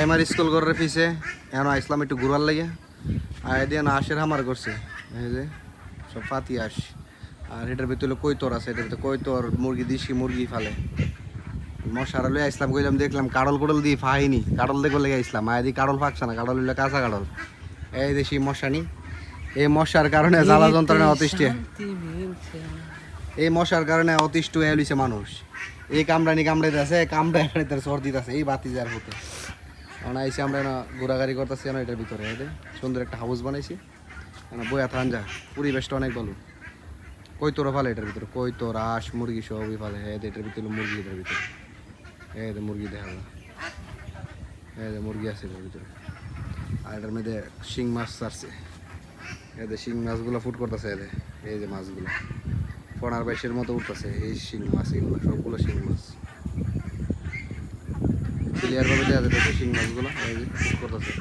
Primary school করে ফিসে এখন আসলাম একটু ঘুরার লাগে আর এদিকে না আশের হামার করছে এই যে সব ফাতি আস আর এটার ভিতরে কৈতর আছে, এটার ভিতরে কৈতর মুরগি দিশি মুরগি ফালে মশারা লই আসলাম কইলাম দেখলাম কাড়ল কুড়ল দিয়ে ফাইনি কাড়ল দেখবো লেগে আসলাম আয়দি কাড়ল ফাঁকছে না, কাড়ল হইলে কাঁচা কাড়ল এই দেশি মশা নি এই মশার কারণে জ্বালা যন্ত্রণা অতিষ্ঠ, এই মশার কারণে অতিষ্ঠ হয়ে লইছে মানুষ। এই কামড়ানি কামড়াইতে আছে কামড়াই তার সর্দি আছে এই বাতি যার হতে আইসি আমরা ঘোরাঘুরি করতেছি এটার ভিতরে সুন্দর একটা হাউস বানাইছি বইয়া থানজা পরিবেশটা অনেক ভালো। কৈতর ফালে এটার ভিতরে কৈতর হাঁস মুরগি সবই ফালে এটার ভিতরে মুরগি, এটার ভিতরে মুরগি দেখা যায় মুরগি আছে এটার ভিতরে আর এটার মধ্যে শিং মাছ ছাড়ছে শিং মাছগুলো ফুট করতেছে এই যে মাছগুলো ফোনার বাইশের মতো উঠতেছে এই শিং মাছ, এগুলো সবগুলো শিং মাছ ক্লিয়ার ভাবে দেখা যাচ্ছে শিং মাছগুলো ফুট করতেছে।